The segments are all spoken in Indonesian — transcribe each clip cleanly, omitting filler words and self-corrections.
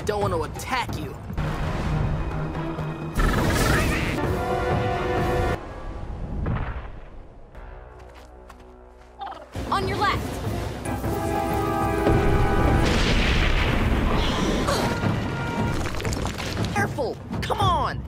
don't want to attack you. On your left. Careful! Come on!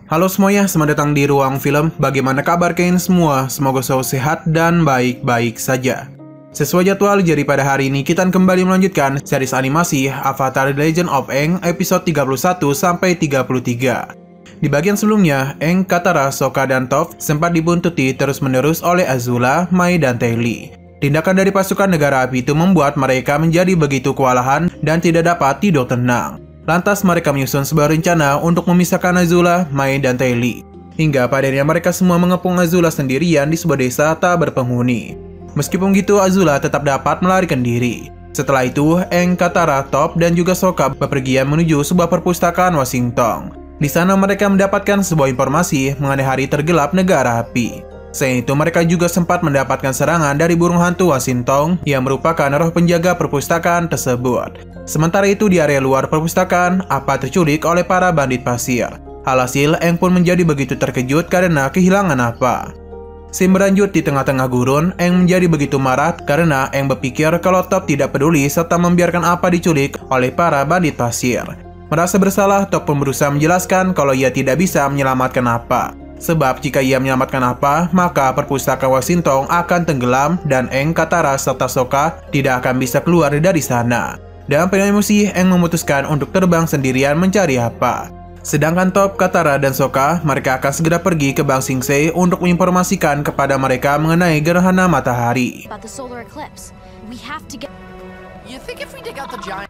Halo semuanya, selamat datang di Ruang Film. Bagaimana kabar kalian semua? Semoga selalu sehat dan baik-baik saja. Sesuai jadwal, jadi pada hari ini kita kembali melanjutkan series animasi Avatar The Legend of Aang episode 31-33. Di bagian sebelumnya, Aang, Katara, Sokka, dan Toph sempat dibuntuti terus-menerus oleh Azula, Mai, dan Ty Lee. Tindakan dari pasukan negara api itu membuat mereka menjadi begitu kewalahan dan tidak dapat tidur tenang. Lantas mereka menyusun sebuah rencana untuk memisahkan Azula, Mai, dan Ty Lee. Hingga pada akhirnya mereka semua mengepung Azula sendirian di sebuah desa tak berpenghuni. Meskipun gitu, Azula tetap dapat melarikan diri. Setelah itu, Aang, Katara, Toph, dan juga Sokka bepergian menuju sebuah perpustakaan Washington. Di sana mereka mendapatkan sebuah informasi mengenai hari tergelap negara api. Selain itu, mereka juga sempat mendapatkan serangan dari burung hantu Washington yang merupakan roh penjaga perpustakaan tersebut. Sementara itu, di area luar perpustakaan, Appa terculik oleh para bandit pasir. Alhasil, Aang pun menjadi begitu terkejut karena kehilangan Appa. Scene berlanjut di tengah-tengah gurun. Aang menjadi begitu marah karena Aang berpikir kalau Toph tidak peduli serta membiarkan Appa diculik oleh para bandit pasir. Merasa bersalah, Toph pun berusaha menjelaskan kalau ia tidak bisa menyelamatkan Appa. Sebab jika ia menyelamatkan Appa, maka perpustakaan Washington akan tenggelam dan Aang, Katara, serta Sokka tidak akan bisa keluar dari sana. Dalam penuh emosi, Aang memutuskan untuk terbang sendirian mencari Appa. Sedangkan Toph, Katara, dan Sokka, mereka akan segera pergi ke Bang Sing Se untuk menginformasikan kepada mereka mengenai gerhana matahari. About the solar eclipse. We have to get. You think if we dig out the giant...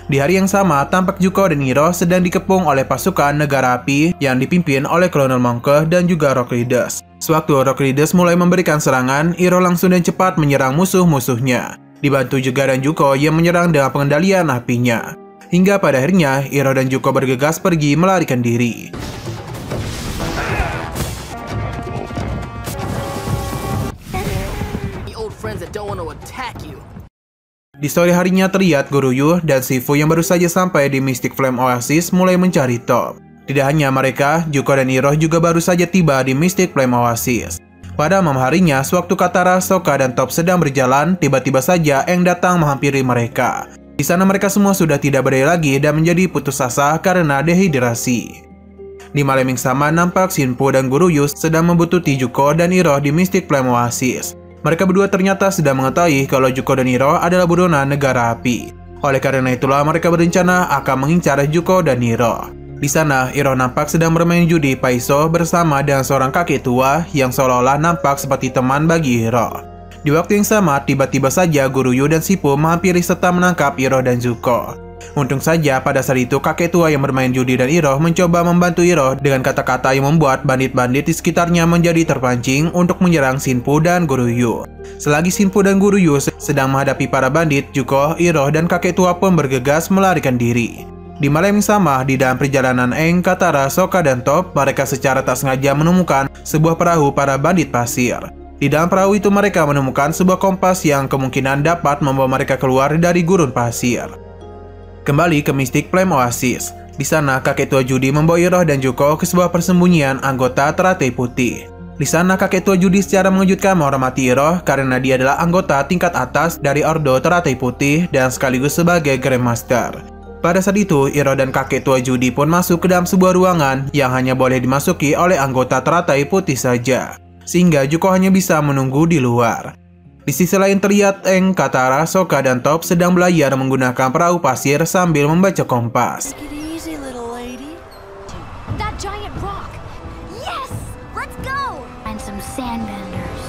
Di hari yang sama, tampak Zuko dan Iroh sedang dikepung oleh pasukan negara api yang dipimpin oleh Colonel Monke dan juga Rock Leaders. Sewaktu Rock Leaders mulai memberikan serangan, Iroh langsung dan cepat menyerang musuh-musuhnya. Dibantu juga dan Zuko yang menyerang dengan pengendalian apinya. Hingga pada akhirnya, Iroh dan Zuko bergegas pergi melarikan diri. The old friends that don't want to attack you. Di sore harinya terlihat Guru Yu dan Sifu yang baru saja sampai di Mystic Flame Oasis mulai mencari Toph. Tidak hanya mereka, Zuko dan Iroh juga baru saja tiba di Mystic Flame Oasis. Pada malam harinya, sewaktu Katara, Sokka, dan Toph sedang berjalan, tiba-tiba saja Aang datang menghampiri mereka. Di sana mereka semua sudah tidak berdaya lagi dan menjadi putus asa karena dehidrasi. Di malam yang sama, nampak Shinpo dan Guru Yu sedang membuntuti Zuko dan Iroh di Mystic Flame Oasis. Mereka berdua ternyata sudah mengetahui kalau Zuko dan Iroh adalah buronan negara api. Oleh karena itulah mereka berencana akan mengincar Zuko dan Iroh. Di sana, Iroh nampak sedang bermain judi Paiso bersama dengan seorang kakek tua yang seolah-olah nampak seperti teman bagi Iroh. Di waktu yang sama, tiba-tiba saja Guru Yu dan Sifu menghampiri serta menangkap Iroh dan Zuko. Untung saja pada saat itu kakek tua yang bermain judi dan Iroh mencoba membantu Iroh dengan kata-kata yang membuat bandit-bandit di sekitarnya menjadi terpancing untuk menyerang Shinpo dan Guru Yu. Selagi Shinpo dan Guru Yu sedang menghadapi para bandit, Zuko, Iroh, dan kakek tua pun bergegas melarikan diri. Di malam yang sama, di dalam perjalanan Aang, Katara, Sokka, dan Toph, mereka secara tak sengaja menemukan sebuah perahu para bandit pasir. Di dalam perahu itu mereka menemukan sebuah kompas yang kemungkinan dapat membawa mereka keluar dari gurun pasir. Kembali ke Mystic Flame Oasis. Di sana, kakek tua judi membawa Iroh dan Zuko ke sebuah persembunyian anggota Teratai Putih. Di sana, kakek tua judi secara mengejutkan menghormati Iroh karena dia adalah anggota tingkat atas dari Ordo Teratai Putih dan sekaligus sebagai Grandmaster. Pada saat itu, Iroh dan kakek tua judi pun masuk ke dalam sebuah ruangan yang hanya boleh dimasuki oleh anggota Teratai Putih saja, sehingga Zuko hanya bisa menunggu di luar. Di sisi lain terlihat Aang, Katara, Sokka, dan Toph sedang belayar menggunakan perahu pasir sambil membaca kompas. Take it easy, little lady. That giant rock. Yes, let's go. And some sandbenders.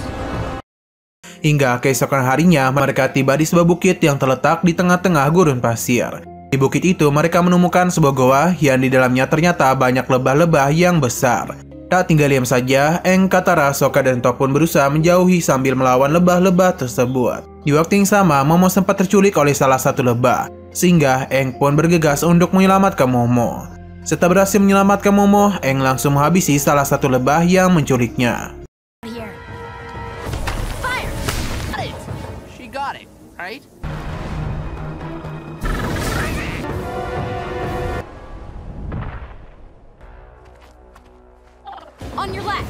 Hingga keesokan harinya, mereka tiba di sebuah bukit yang terletak di tengah-tengah gurun pasir. Di bukit itu, mereka menemukan sebuah goa yang di dalamnya ternyata banyak lebah-lebah yang besar. Tak tinggal diam saja, Aang, Katara, Sokka, dan Toph pun berusaha menjauhi sambil melawan lebah-lebah tersebut. Di waktu yang sama, Momo sempat terculik oleh salah satu lebah, sehingga Aang pun bergegas untuk menyelamatkan Momo. Setelah berhasil menyelamatkan Momo, Aang langsung menghabisi salah satu lebah yang menculiknya. Here. right? On your left.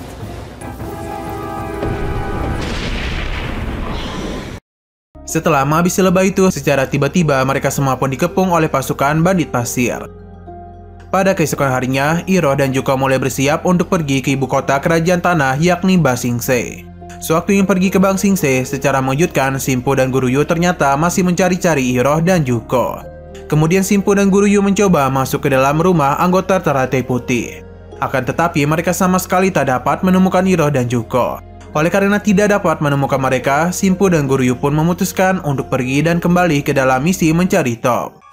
Setelah menghabisi lebah itu, secara tiba-tiba mereka semua pun dikepung oleh pasukan bandit pasir. Pada keesokan harinya, Iroh dan Zuko mulai bersiap untuk pergi ke ibu kota kerajaan tanah yakni Ba Sing Se. Sewaktu ingin pergi ke Ba Sing Se, secara mengejutkan Shimpo dan Guru Yu ternyata masih mencari-cari Iroh dan Zuko. Kemudian Shimpo dan Guru Yu mencoba masuk ke dalam rumah anggota Teratai Putih. Akan tetapi mereka sama sekali tak dapat menemukan Iroh dan Zuko. Oleh karena tidak dapat menemukan mereka, Shimpo dan Guru Yu pun memutuskan untuk pergi dan kembali ke dalam misi mencari Top.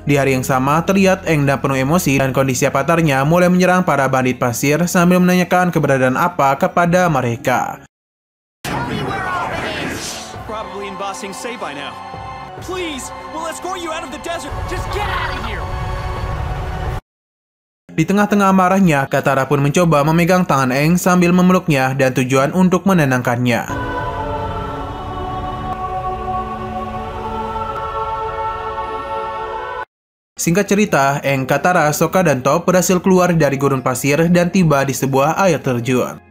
Di hari yang sama, terlihat Aang dan penuh emosi dan kondisi avatarnya mulai menyerang para bandit pasir sambil menanyakan keberadaan apa kepada mereka. Probably in Ba Sing Se by now. Please, we'll escort you out of the desert. Just get out of here. Di tengah-tengah amarahnya, Katara pun mencoba memegang tangan Aang sambil memeluknya dan tujuan untuk menenangkannya. Singkat cerita, Aang, Katara, Sokka, dan Toph berhasil keluar dari gurun pasir dan tiba di sebuah air terjun.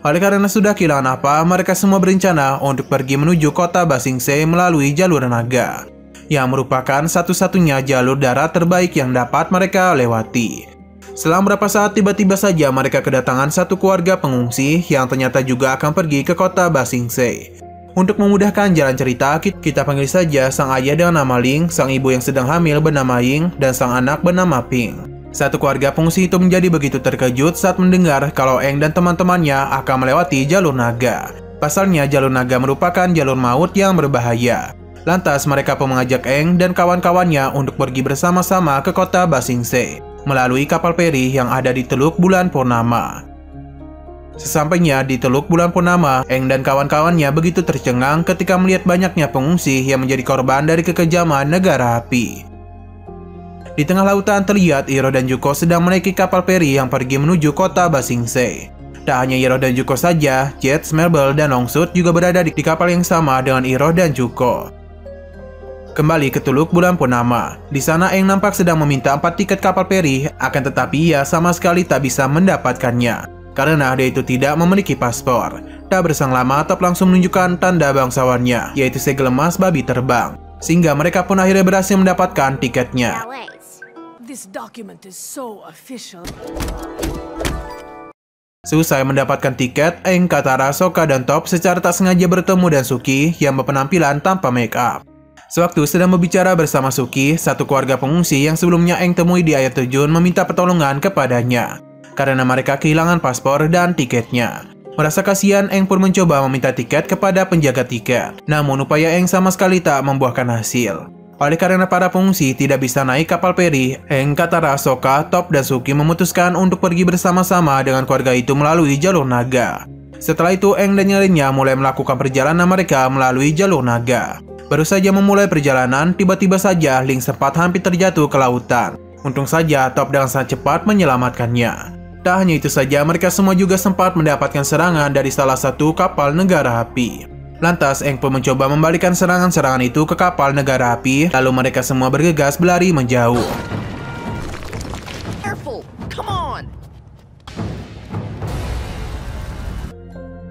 Oleh karena sudah kehilangan apa, mereka semua berencana untuk pergi menuju kota Ba Sing Se melalui jalur naga, yang merupakan satu-satunya jalur darat terbaik yang dapat mereka lewati. Selang beberapa saat, tiba-tiba saja mereka kedatangan satu keluarga pengungsi yang ternyata juga akan pergi ke kota Ba Sing Se. Untuk memudahkan jalan cerita, kita panggil saja sang ayah dengan nama Ling, sang ibu yang sedang hamil bernama Ying, dan sang anak bernama Ping. Satu keluarga pengungsi itu menjadi begitu terkejut saat mendengar kalau Aang dan teman-temannya akan melewati jalur naga. Pasalnya, jalur naga merupakan jalur maut yang berbahaya. Lantas, mereka pun mengajak Aang dan kawan-kawannya untuk pergi bersama-sama ke kota Ba Sing Se melalui kapal feri yang ada di Teluk Bulan Purnama. Sesampainya di Teluk Bulan Purnama, Aang dan kawan-kawannya begitu tercengang ketika melihat banyaknya pengungsi yang menjadi korban dari kekejaman negara api. Di tengah lautan terlihat Iroh dan Zuko sedang menaiki kapal feri yang pergi menuju kota Ba Sing Se. Tak hanya Iroh dan Zuko saja, Jet, Smeargle, dan Longsut juga berada di kapal yang sama dengan Iroh dan Zuko. Kembali ke Teluk Bulan Purnama. Di sana Aang nampak sedang meminta 4 tiket kapal feri, akan tetapi ia sama sekali tak bisa mendapatkannya karena dia itu tidak memiliki paspor. Tak berselang lama, Toph langsung menunjukkan tanda bangsawannya, yaitu segel emas babi terbang, sehingga mereka pun akhirnya berhasil mendapatkan tiketnya. This document is so official. Selesai mendapatkan tiket, Aang, Katara, Sokka, dan Toph secara tak sengaja bertemu dengan Suki yang berpenampilan tanpa make up. Sewaktu sedang berbicara bersama Suki, satu keluarga pengungsi yang sebelumnya Aang temui di air terjun meminta pertolongan kepadanya karena mereka kehilangan paspor dan tiketnya. Merasa kasihan, Aang pun mencoba meminta tiket kepada penjaga tiket. Namun upaya Aang sama sekali tak membuahkan hasil. Oleh karena para pengungsi tidak bisa naik kapal feri, Aang, Katara, Sokka, Toph, dan Suki memutuskan untuk pergi bersama-sama dengan keluarga itu melalui jalur naga. Setelah itu, Aang dan yang lainnya mulai melakukan perjalanan mereka melalui jalur naga. Baru saja memulai perjalanan, tiba-tiba saja Ling sempat hampir terjatuh ke lautan. Untung saja Toph dengan sangat cepat menyelamatkannya. Tak hanya itu saja, mereka semua juga sempat mendapatkan serangan dari salah satu kapal negara api. Lantas, Aang pun mencoba membalikan serangan-serangan itu ke kapal negara api, lalu mereka semua bergegas berlari menjauh. Careful, come on.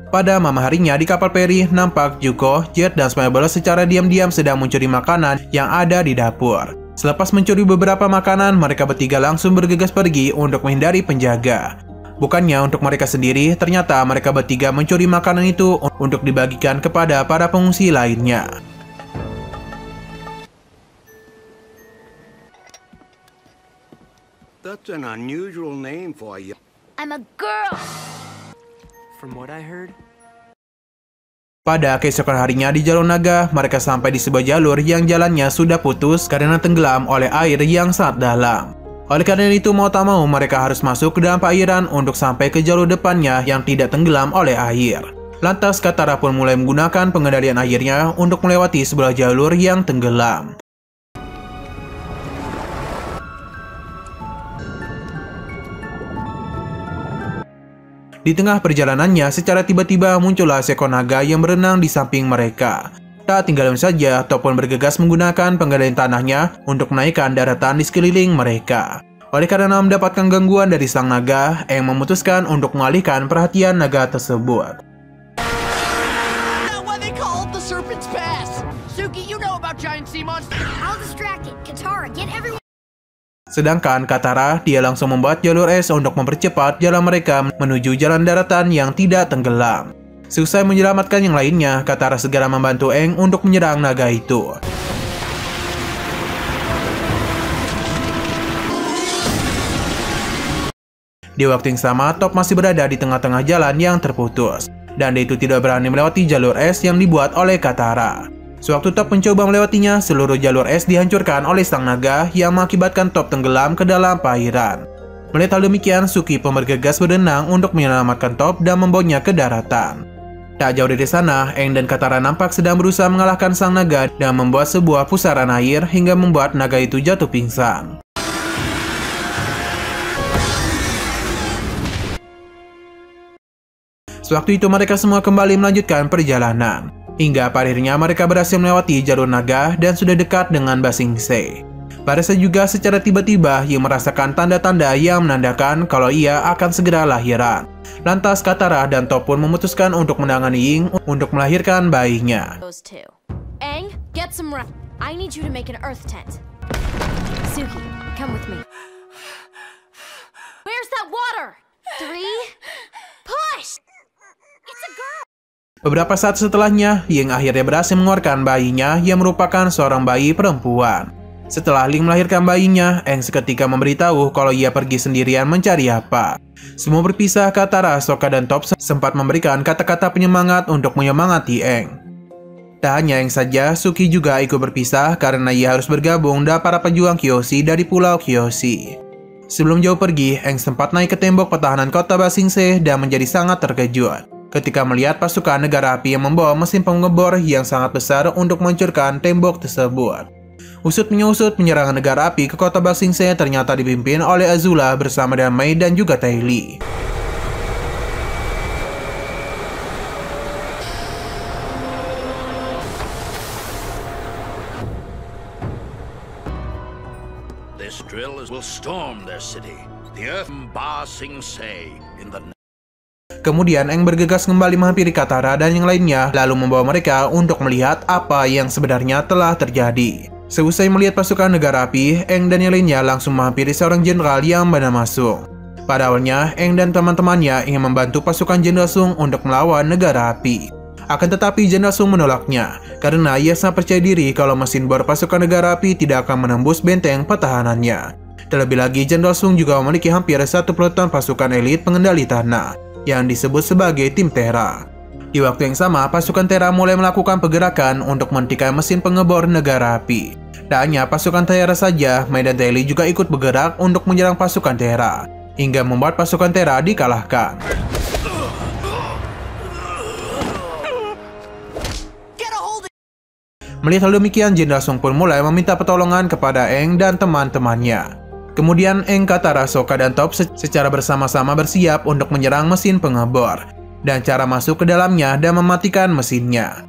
Pada malam harinya di kapal feri, nampak Zuko, Jet, dan Smeargle secara diam-diam sedang mencuri makanan yang ada di dapur. Selepas mencuri beberapa makanan, mereka bertiga langsung bergegas pergi untuk menghindari penjaga. Bukannya untuk mereka sendiri, ternyata mereka bertiga mencuri makanan itu untuk dibagikan kepada para pengungsi lainnya. That's an unusual name for you. I'm a girl. From what I heard, Pada keesokan harinya di jalur naga, mereka sampai di sebuah jalur yang jalannya sudah putus karena tenggelam oleh air yang sangat dalam. Oleh karena itu, mau tak mau mereka harus masuk ke dalam perairan untuk sampai ke jalur depannya yang tidak tenggelam oleh air. Lantas Katara pun mulai menggunakan pengendalian airnya untuk melewati sebelah jalur yang tenggelam. Di tengah perjalanannya, secara tiba-tiba muncullah seekor naga yang berenang di samping mereka. Tak tinggal saja, Top pun bergegas menggunakan penggalian tanahnya untuk menaikkan daratan di sekeliling mereka. Oleh karena mendapatkan gangguan dari sang naga, Aang memutuskan untuk mengalihkan perhatian naga tersebut. Sedangkan Katara, dia langsung membuat jalur es untuk mempercepat jalan mereka menuju jalan daratan yang tidak tenggelam. Selesai menyelamatkan yang lainnya, Katara segera membantu Aang untuk menyerang naga itu. Di waktu yang sama, Top masih berada di tengah-tengah jalan yang terputus, dan dia itu tidak berani melewati jalur es yang dibuat oleh Katara. Sewaktu Top mencoba melewatinya, seluruh jalur es dihancurkan oleh sang naga yang mengakibatkan Top tenggelam ke dalam perairan. Melihat hal demikian, Suki pun bergegas berenang untuk menyelamatkan Top dan membawanya ke daratan. Tak jauh dari sana, Aang dan Katara nampak sedang berusaha mengalahkan sang naga dan membuat sebuah pusaran air hingga membuat naga itu jatuh pingsan. Sewaktu itu mereka semua kembali melanjutkan perjalanan. Hingga pada akhirnya mereka berhasil melewati jalur naga dan sudah dekat dengan Ba Sing Se. Pada saat juga secara tiba-tiba ia merasakan tanda-tanda yang menandakan kalau ia akan segera lahiran. Lantas Katara dan Top pun memutuskan untuk menangani Ying untuk melahirkan bayinya. Aang, get some rest. I need you to make an earth tent. Suki, come with me. Where's that water? 3, push! It's a girl. Beberapa saat setelahnya, Ying akhirnya berhasil mengeluarkan bayinya yang merupakan seorang bayi perempuan. Setelah Ling melahirkan bayinya, Aang seketika memberitahu kalau ia pergi sendirian mencari apa. Semua berpisah, Katara, Sokka, dan Top sempat memberikan kata-kata penyemangat untuk menyemangati Aang. Tak hanya Aang saja, Suki juga ikut berpisah karena ia harus bergabung dengan para pejuang Kyoshi dari Pulau Kyoshi. Sebelum jauh pergi, Aang sempat naik ke tembok pertahanan kota Ba Sing Se dan menjadi sangat terkejut ketika melihat pasukan negara api yang membawa mesin pengebor yang sangat besar untuk menghancurkan tembok tersebut. Usut menyusut penyerangan negara api ke kota Ba Sing Se ternyata dipimpin oleh Azula bersama dengan Mei dan juga Tai Li. This drill will storm their city, the earth Ba Sing Se, in the. Kemudian Aang bergegas kembali menghampiri Katara dan yang lainnya, lalu membawa mereka untuk melihat apa yang sebenarnya telah terjadi. Seusai melihat pasukan negara api, Aang dan yang lainnya langsung menghampiri seorang jenderal yang bernama Sung. Pada awalnya, Aang dan teman-temannya ingin membantu pasukan Jenderal Sung untuk melawan negara api. Akan tetapi Jenderal Sung menolaknya, karena ia sangat percaya diri kalau mesin bor pasukan negara api tidak akan menembus benteng pertahanannya. Terlebih lagi, Jenderal Sung juga memiliki hampir 1 peloton pasukan elit pengendali tanah, yang disebut sebagai tim Terra. Di waktu yang sama, pasukan Terra mulai melakukan pergerakan untuk menghentikan mesin pengebor negara api. Tak hanya pasukan Terra saja, Mei dan Tai Li juga ikut bergerak untuk menyerang pasukan Terra, hingga membuat pasukan Terra dikalahkan. Melihat hal demikian, Jenderal Sung pun mulai meminta pertolongan kepada Aang dan teman-temannya. Kemudian Aang, Katara, Sokka, dan Top secara bersama-sama bersiap untuk menyerang mesin pengebor dan cara masuk ke dalamnya dan mematikan mesinnya.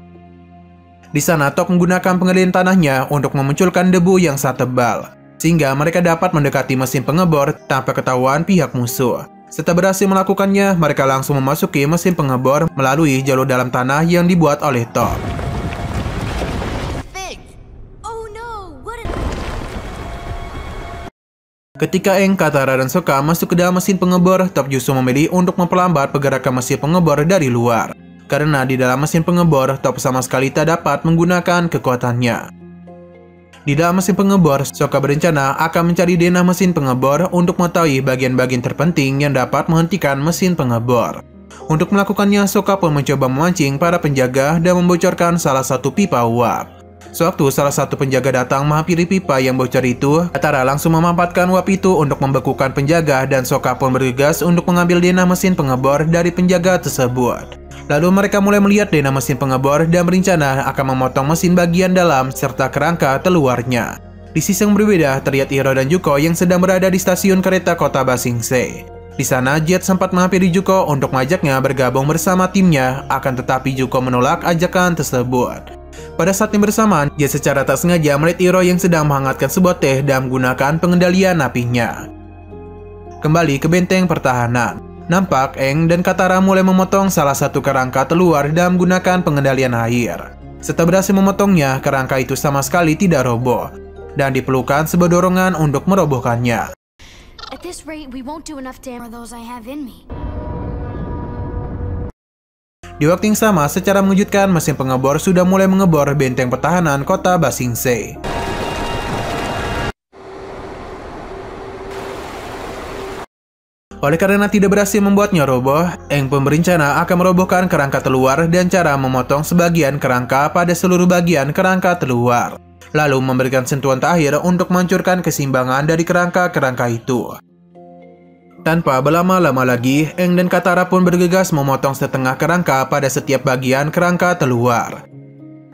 Di sana Top menggunakan penggalian tanahnya untuk memunculkan debu yang sangat tebal, sehingga mereka dapat mendekati mesin pengebor tanpa ketahuan pihak musuh. Setelah berhasil melakukannya, mereka langsung memasuki mesin pengebor melalui jalur dalam tanah yang dibuat oleh Top. Ketika Aang, Katara, dan Sokka masuk ke dalam mesin pengebor, Top justru memilih untuk memperlambat pergerakan mesin pengebor dari luar. Karena di dalam mesin pengebor, Top sama sekali tak dapat menggunakan kekuatannya. Di dalam mesin pengebor, Sokka berencana akan mencari denah mesin pengebor untuk mengetahui bagian-bagian terpenting yang dapat menghentikan mesin pengebor. Untuk melakukannya, Sokka pun mencoba memancing para penjaga dan membocorkan salah satu pipa uap. Sewaktu salah satu penjaga datang menghampiri pipa yang bocor itu, Katara langsung memanfaatkan uap itu untuk membekukan penjaga dan Sokka pun bergegas untuk mengambil denah mesin pengebor dari penjaga tersebut. Lalu mereka mulai melihat denah mesin pengebor dan berencana akan memotong mesin bagian dalam serta kerangka keluarnya. Di sisi yang berbeda, terlihat Iroh dan Zuko yang sedang berada di stasiun kereta kota Ba Sing Se. Di sana, Jet sempat menghampiri Zuko untuk mengajaknya bergabung bersama timnya, akan tetapi Zuko menolak ajakan tersebut. Pada saat yang bersamaan, Jet secara tak sengaja melihat Iroh yang sedang menghangatkan sebuah teh dan menggunakan pengendalian apinya. Kembali ke benteng pertahanan. Nampak Aang dan Katara mulai memotong salah satu kerangka telur dan menggunakan pengendalian air. Setelah berhasil memotongnya, kerangka itu sama sekali tidak roboh, dan diperlukan sebuah dorongan untuk merobohkannya. At this rate, we won't do enough damage those I have in me. Di waktu yang sama, secara mengejutkan, mesin pengebor sudah mulai mengebor benteng pertahanan kota Ba Sing Se. Oleh karena tidak berhasil membuatnya roboh, Aang pun berencana akan merobohkan kerangka telur dan cara memotong sebagian kerangka pada seluruh bagian kerangka telur, lalu memberikan sentuhan terakhir untuk menghancurkan keseimbangan dari kerangka-kerangka itu. Tanpa berlama-lama lagi, Aang dan Katara pun bergegas memotong setengah kerangka pada setiap bagian kerangka telur.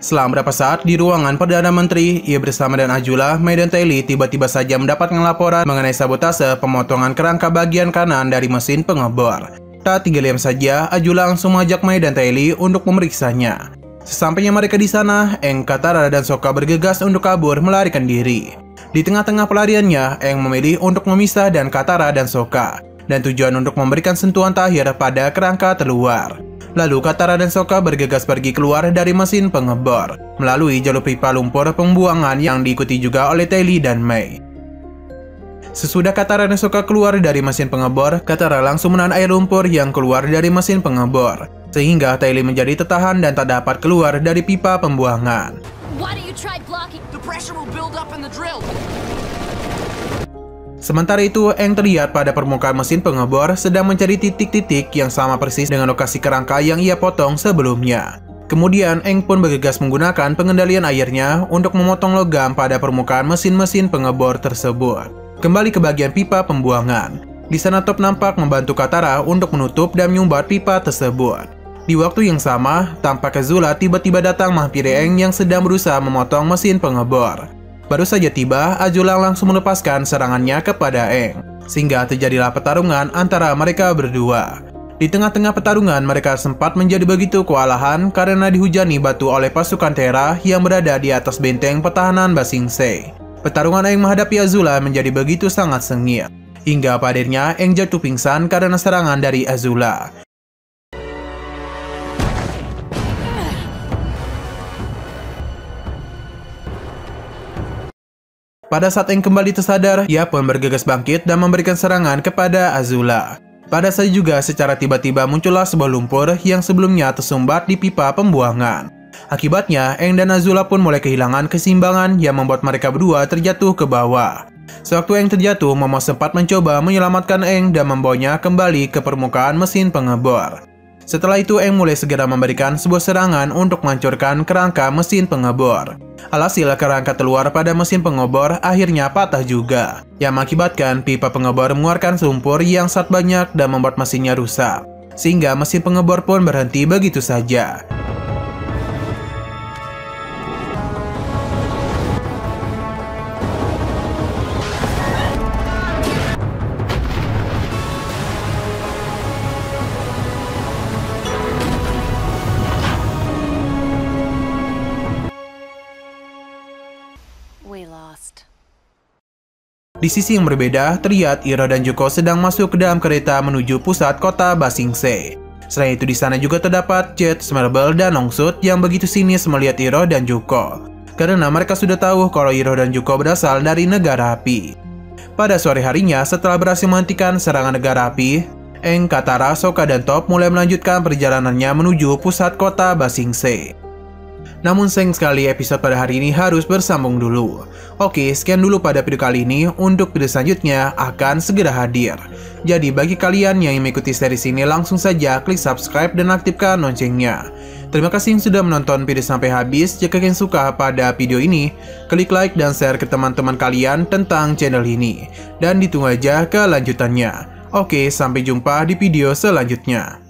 Setelah beberapa saat di ruangan Perdana Menteri, ia bersama dan Azula, Mai dan Ty Lee tiba-tiba saja mendapatkan laporan mengenai sabotase pemotongan kerangka bagian kanan dari mesin pengebor. Tak tinggal diam saja, Azula langsung mengajak Mai dan Ty Lee untuk memeriksanya. Sesampainya mereka di sana, Aang, Katara, dan Sokka bergegas untuk kabur melarikan diri. Di tengah-tengah pelariannya, Aang memilih untuk memisah dan Katara dan Sokka, dan tujuan untuk memberikan sentuhan terakhir pada kerangka telur. Lalu Katara dan Sokka bergegas pergi keluar dari mesin pengebor, melalui jalur pipa lumpur pembuangan yang diikuti juga oleh Ty Lee dan Mai. Sesudah Katara dan Sokka keluar dari mesin pengebor, Katara langsung menahan air lumpur yang keluar dari mesin pengebor, sehingga Ty Lee menjadi tertahan dan tak dapat keluar dari pipa pembuangan. Why don't you try blocking? The pressure will build up in the drill. Sementara itu, Aang terlihat pada permukaan mesin pengebor sedang mencari titik-titik yang sama persis dengan lokasi kerangka yang ia potong sebelumnya. Kemudian, Aang pun bergegas menggunakan pengendalian airnya untuk memotong logam pada permukaan mesin-mesin pengebor tersebut. Kembali ke bagian pipa pembuangan. Di sana Toph nampak membantu Katara untuk menutup dan menyumbat pipa tersebut. Di waktu yang sama, tampak Azula tiba-tiba datang menghampiri Aang yang sedang berusaha memotong mesin pengebor. Baru saja tiba, Azula langsung melepaskan serangannya kepada Aang, sehingga terjadilah pertarungan antara mereka berdua. Di tengah-tengah pertarungan, mereka sempat menjadi begitu kewalahan karena dihujani batu oleh pasukan Terra yang berada di atas benteng pertahanan Ba Sing Se. Pertarungan Aang menghadapi Azula menjadi begitu sangat sengit, hingga pada akhirnya Aang jatuh pingsan karena serangan dari Azula. Pada saat Aang kembali tersadar, ia pun bergegas bangkit dan memberikan serangan kepada Azula. Pada saat juga secara tiba-tiba muncullah sebuah lumpur yang sebelumnya tersumbat di pipa pembuangan. Akibatnya, Aang dan Azula pun mulai kehilangan keseimbangan yang membuat mereka berdua terjatuh ke bawah. Sewaktu Aang terjatuh, Momo sempat mencoba menyelamatkan Aang dan membawanya kembali ke permukaan mesin pengebor. Setelah itu, Aang mulai segera memberikan sebuah serangan untuk menghancurkan kerangka mesin pengebor. Alhasil, kerangka telur pada mesin pengebor akhirnya patah juga, yang mengakibatkan pipa pengebor mengeluarkan lumpur yang sangat banyak dan membuat mesinnya rusak, sehingga mesin pengebor pun berhenti begitu saja. We lost. Di sisi yang berbeda, terlihat Iroh dan Zuko sedang masuk ke dalam kereta menuju pusat kota Ba Sing Se. Selain itu, di sana juga terdapat Jet, Smeargle, dan Longsut yang begitu sinis melihat Iroh dan Zuko, karena mereka sudah tahu kalau Iroh dan Zuko berasal dari negara api. Pada sore harinya, setelah berhasil menghentikan serangan negara api, Aang, Katara, Sokka, dan Toph mulai melanjutkan perjalanannya menuju pusat kota Ba Sing Se. Namun sayang sekali episode pada hari ini harus bersambung dulu. Oke, sekian dulu pada video kali ini. Untuk video selanjutnya akan segera hadir. Jadi bagi kalian yang ingin mengikuti series ini, langsung saja klik subscribe dan aktifkan loncengnya. Terima kasih yang sudah menonton video sampai habis. Jika kalian suka pada video ini, klik like dan share ke teman-teman kalian tentang channel ini. Dan ditunggu aja kelanjutannya. Oke, sampai jumpa di video selanjutnya.